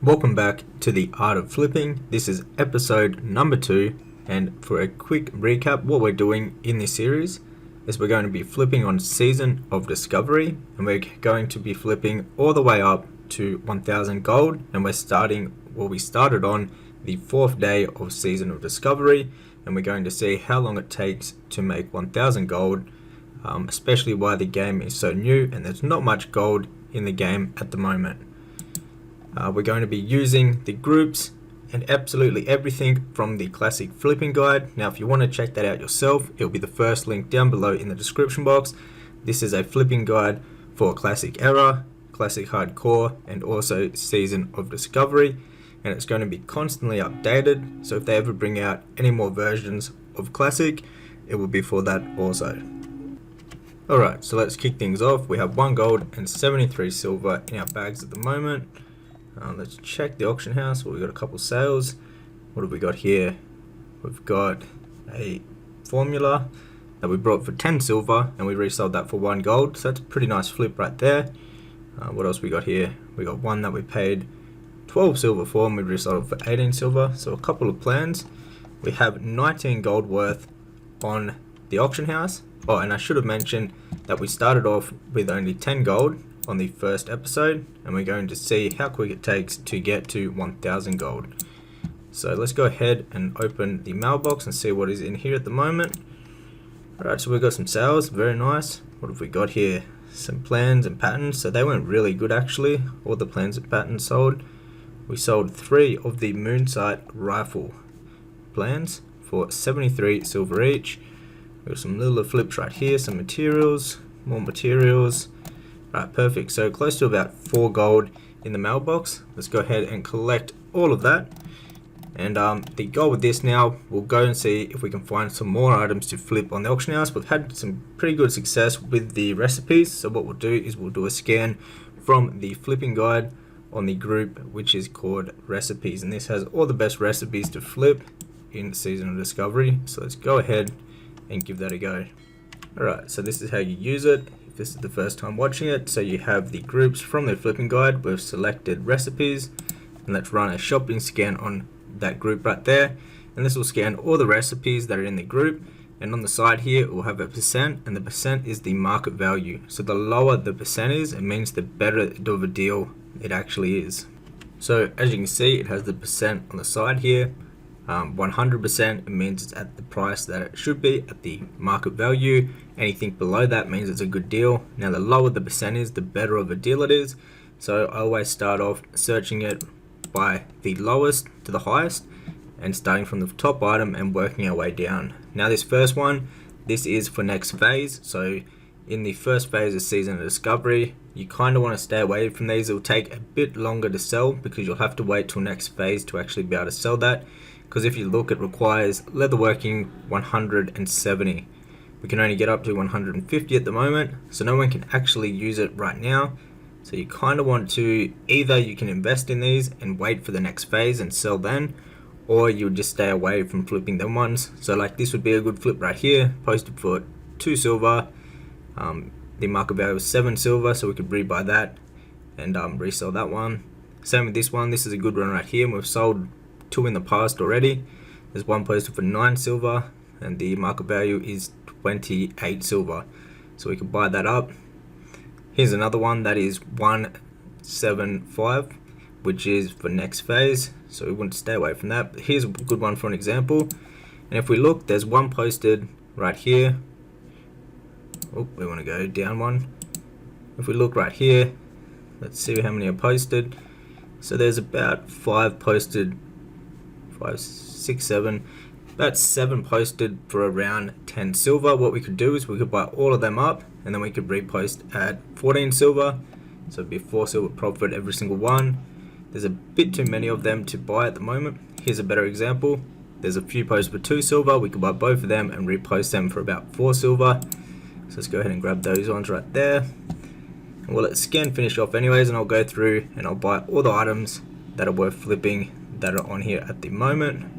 Welcome back to the Art of Flipping. This is episode number 2, and for a quick recap, what we're doing in this series is we're going to be flipping on Season of Discovery, and we're going to be flipping all the way up to 1000 gold, and we started on the 4th day of Season of Discovery, and we're going to see how long it takes to make 1000 gold, especially why the game is so new and there's not much gold in the game at the moment. We're going to be using the groups and absolutely everything from the classic flipping guide. Now if you want to check that out yourself, it'll be the first link down below in the description box. This is a flipping guide for classic era, classic hardcore, and also Season of Discovery, and it's going to be constantly updated, so if they ever bring out any more versions of classic, it will be for that also. Alright, so let's kick things off. We have 1 gold and 73 silver in our bags at the moment. Let's check the auction house. Well, we've got a couple sales. What have we got here? We've got a formula that we brought for 10 silver and we resold that for 1 gold, so that's a pretty nice flip right there. What else we got here? We got one that we paid 12 silver for and we resold it for 18 silver, so a couple of plans. We have 19 gold worth on the auction house. Oh, and I should have mentioned that we started off with only 10 gold on the first episode, and we're going to see how quick it takes to get to 1000 gold. So let's go ahead and open the mailbox and see what is in here at the moment. Alright, so we've got some sales, very nice. What have we got here? Some plans and patterns, so they went really good actually. All the plans and patterns sold. We sold 3 of the Moonsight rifle plans for 73 silver each. We've got some little flips right here, some materials, more materials. Right, perfect. So close to about 4 gold in the mailbox. Let's go ahead and collect all of that. And the goal with this now, we'll go and see if we can find some more items to flip on the auction house. We've had some pretty good success with the recipes. So what we'll do is we'll do a scan from the flipping guide on the group, which is called recipes. And this has all the best recipes to flip in Season of Discovery. So let's go ahead and give that a go. Alright, so this is how you use it. This is the first time watching it, so you have the groups from the flipping guide. We've selected recipes, and let's run a shopping scan on that group right there, and this will scan all the recipes that are in the group, and on the side here it will have a percent, and the percent is the market value. So the lower the percent is, it means the better of a deal it actually is. So as you can see, it has the percent on the side here. 100% it means it's at the price that it should be, at the market value. Anything below that means it's a good deal. Now the lower the percent is, the better of a deal it is. So I always start off searching it by the lowest to the highest and starting from the top item and working our way down. Now this first one, this is for next phase. So in the first phase of Season of Discovery, you kind of want to stay away from these. It'll take a bit longer to sell because you'll have to wait till next phase to actually be able to sell that. Because if you look, it requires leatherworking 170. We can only get up to 150 at the moment, so no one can actually use it right now. So you kind of want to, either you can invest in these and wait for the next phase and sell then, or you would just stay away from flipping them ones. So like this would be a good flip right here, posted for 2 silver. The market value was 7 silver, so we could rebuy that and resell that one. Same with this one. This is a good one right here, and we've sold 2 in the past already. There's one posted for 9 silver and the market value is 28 silver, so we can buy that up. Here's another one that is 175, which is for next phase, so we want to stay away from that. But here's a good one for an example, and if we look, there's one posted right here. Oh, we want to go down one. If we look right here, let's see how many are posted. So there's about 5 posted, 5, 6, 7, about 7 posted for around 10 silver. What we could do is we could buy all of them up and then we could repost at 14 silver, so it'd be 4 silver profit every single one. There's a bit too many of them to buy at the moment. Here's a better example. There's a few posted for 2 silver. We could buy both of them and repost them for about 4 silver. So let's go ahead and grab those ones right there, and we'll let scan finish off anyways, and I'll go through and I'll buy all the items that are worth flipping that are on here at the moment.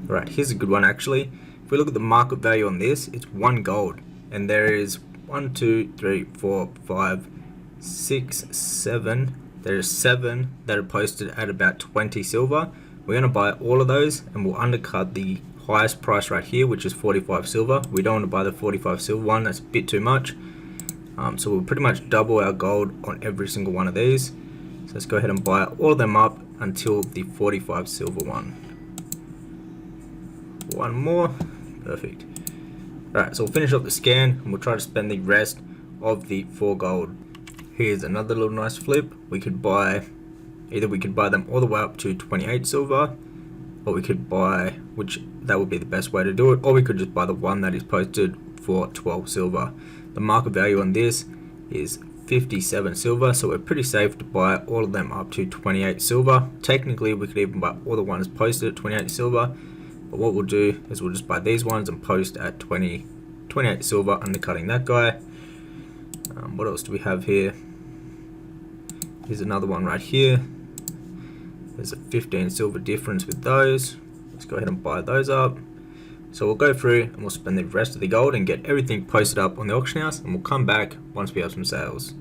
Right, here's a good one actually. If we look at the market value on this, it's 1 gold, and there is 1, 2, 3, 4, 5, 6, 7. There's 7 that are posted at about 20 silver. We're going to buy all of those and we'll undercut the highest price right here, which is 45 silver. We don't want to buy the 45 silver one, that's a bit too much. So we'll pretty much double our gold on every single one of these. So let's go ahead and buy all of them up until the 45 silver one. One more, perfect. Alright, so we'll finish up the scan and we'll try to spend the rest of the 4 gold. Here's another little nice flip. We could buy them all the way up to 28 silver, or we could buy, which that would be the best way to do it, or we could just buy the one that is posted for 12 silver. The market value on this is 57 silver, so we're pretty safe to buy all of them up to 28 silver. Technically we could even buy all the ones posted at 28 silver, but what we'll do is we'll just buy these ones and post at 28 silver, undercutting that guy. What else do we have here? Here's another one right here. There's a 15 silver difference with those. Let's go ahead and buy those up. So we'll go through and we'll spend the rest of the gold and get everything posted up on the auction house, and we'll come back once we have some sales.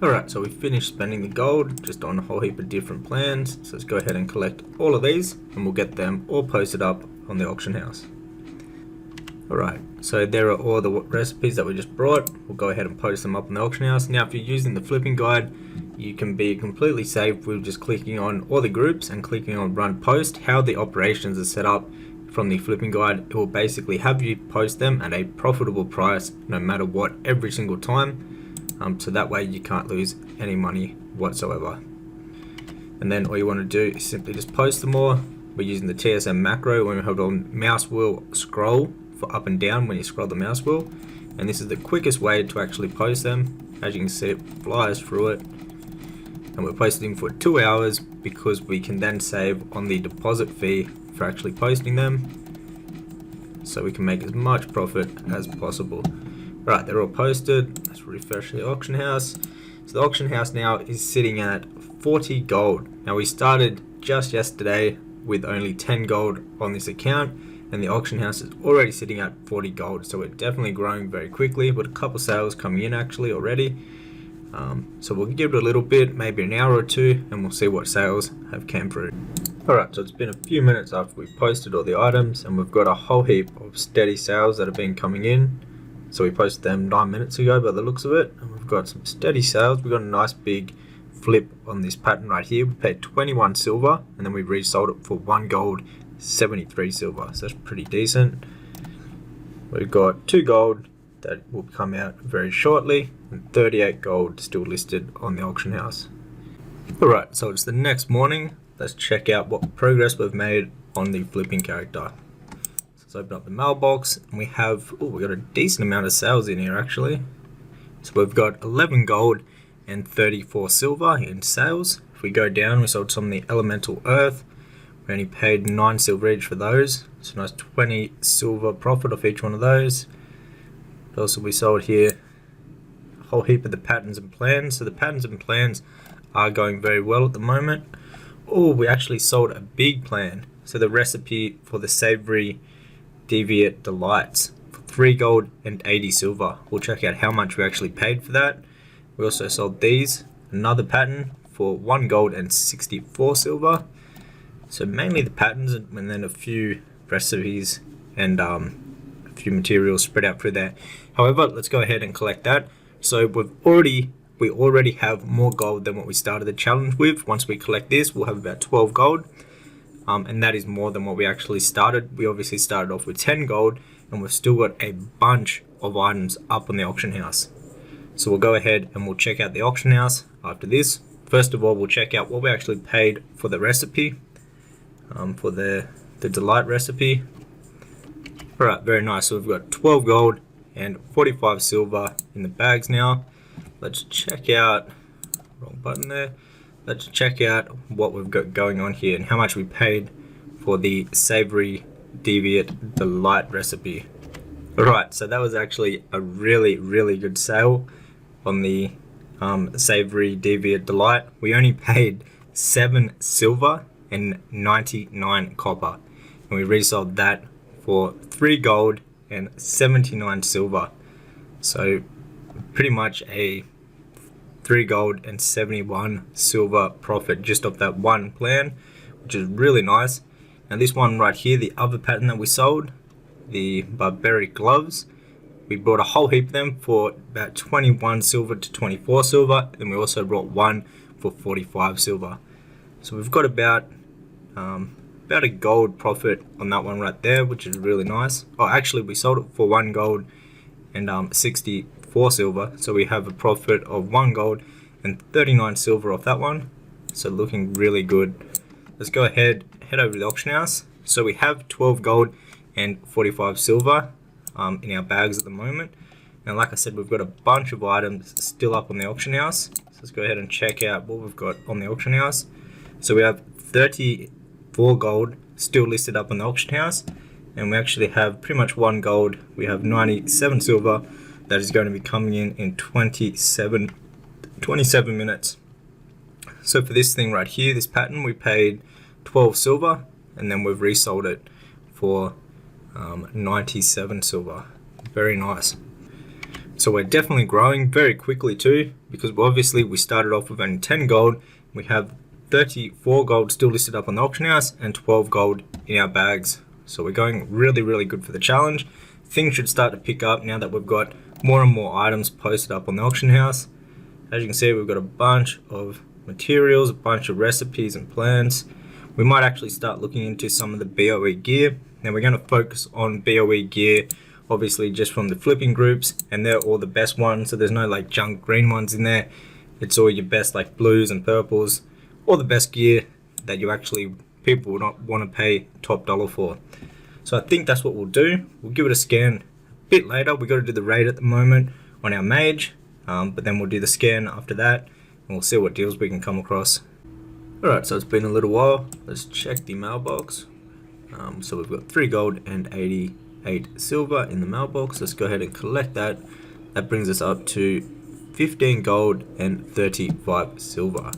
Alright, so we finished spending the gold just on a whole heap of different plans. So let's go ahead and collect all of these and we'll get them all posted up on the auction house. Alright, so there are all the recipes that we just brought. We'll go ahead and post them up on the auction house. Now if you're using the flipping guide, you can be completely safe with just clicking on all the groups and clicking on run post. How the operations are set up from the flipping guide, it will basically have you post them at a profitable price no matter what every single time. So that way you can't lose any money whatsoever. And then all you want to do is simply just post them all. We're using the TSM macro when we hold on mouse wheel scroll for up and down when you scroll the mouse wheel, and this is the quickest way to actually post them. As you can see, it flies through it, and we're posting for 2 hours because we can then save on the deposit fee for actually posting them, so we can make as much profit as possible. Right, they're all posted. Let's refresh the auction house. So the auction house now is sitting at 40 gold. Now we started just yesterday with only 10 gold on this account, and the auction house is already sitting at 40 gold, so we're definitely growing very quickly, with a couple sales coming in actually already. So we'll give it a little bit, maybe an hour or two, and we'll see what sales have came through. Alright, so it's been a few minutes after we've posted all the items, and we've got a whole heap of steady sales that have been coming in. So we posted them 9 minutes ago by the looks of it, and we've got some steady sales. We've got a nice big flip on this pattern right here. We paid 21 silver, and then we resold it for 1 gold, 73 silver, so that's pretty decent. We've got 2 gold that will come out very shortly, and 38 gold still listed on the auction house. Alright, so it's the next morning. Let's check out what progress we've made on the flipping character. So let's open up the mailbox, and we have, we got a decent amount of sales in here actually. So we've got 11 gold and 34 silver in sales. If we go down, we sold some of the elemental earth. We only paid 9 silver each for those. So nice 20 silver profit off each one of those. Also we sold here a whole heap of the patterns and plans. So the patterns and plans are going very well at the moment. Oh, we actually sold a big plan. So the recipe for the savory deviate delights for 3 gold and 80 silver. We'll check out how much we actually paid for that. We also sold these, another pattern for 1 gold and 64 silver. So mainly the patterns, and then a few recipes and a few materials spread out through there. However, let's go ahead and collect that. So we already have more gold than what we started the challenge with. Once we collect this, we'll have about 12 gold. And that is more than what we actually started. We obviously started off with 10 gold, and we've still got a bunch of items up on the auction house. So we'll go ahead and we'll check out the auction house after this. First of all, we'll check out what we actually paid for the recipe. For the delight recipe. Alright, very nice. So we've got 12 gold and 45 silver in the bags now. Let's check out, wrong button there. Let's check out what we've got going on here and how much we paid for the savory deviate delight recipe. Alright, so that was actually a really good sale on the savory deviate delight. We only paid 7 silver and 99 copper, and we resold that for 3 gold and 79 silver. So pretty much a 3 gold and 71 silver profit just off that one plan, which is really nice. Now this one right here, the other pattern that we sold, the barbaric gloves, we brought a whole heap of them for about 21 silver to 24 silver, and we also brought one for 45 silver. So we've got about a gold profit on that one right there, which is really nice. Oh, actually we sold it for 1 gold and 64 silver, so we have a profit of 1 gold and 39 silver off that one, so looking really good. Let's go ahead, head over to the auction house. So we have 12 gold and 45 silver in our bags at the moment, and like I said, we've got a bunch of items still up on the auction house. So let's go ahead and check out what we've got on the auction house. So we have 34 gold still listed up on the auction house, and we actually have pretty much 1 gold. We have 97 silver that is going to be coming in 27 minutes. So for this thing right here, this pattern, we paid 12 silver, and then we've resold it for 97 silver. Very nice. So we're definitely growing very quickly too, because obviously we started off with only 10 gold. We have 34 gold still listed up on the auction house and 12 gold in our bags. So we're going really good for the challenge. Things should start to pick up now that we've got more and more items posted up on the auction house. As you can see, we've got a bunch of materials, a bunch of recipes and plans. We might actually start looking into some of the BOE gear. Now we're going to focus on BOE gear, obviously just from the flipping groups, and they're all the best ones, so there's no like junk green ones in there. It's all your best like blues and purples, all the best gear that you actually people will not want to pay top dollar for. So I think that's what we'll do. We'll give it a scan a bit later. We've got to do the raid at the moment on our mage, but then we'll do the scan after that, and we'll see what deals we can come across. Alright, so it's been a little while. Let's check the mailbox. So we've got 3 gold and 88 silver in the mailbox. Let's go ahead and collect that. That brings us up to 15 gold and 35 silver.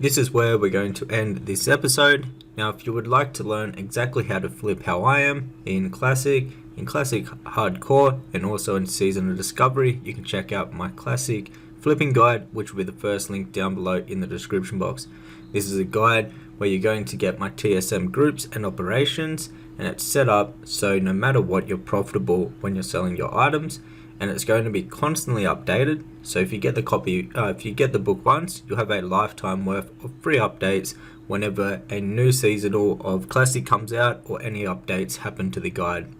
This is where we're going to end this episode. Now, if you would like to learn exactly how to flip how I am in Classic Hardcore, and also in Season of Discovery, you can check out my Classic flipping guide, which will be the first link down below in the description box. This is a guide where you're going to get my TSM groups and operations, and it's set up so no matter what, you're profitable when you're selling your items, and it's going to be constantly updated. So if you get the book once, you'll have a lifetime worth of free updates whenever a new seasonal of Classic comes out or any updates happen to the guide.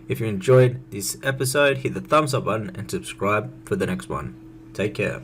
If you enjoyed this episode, hit the thumbs up button and subscribe for the next one. Take care.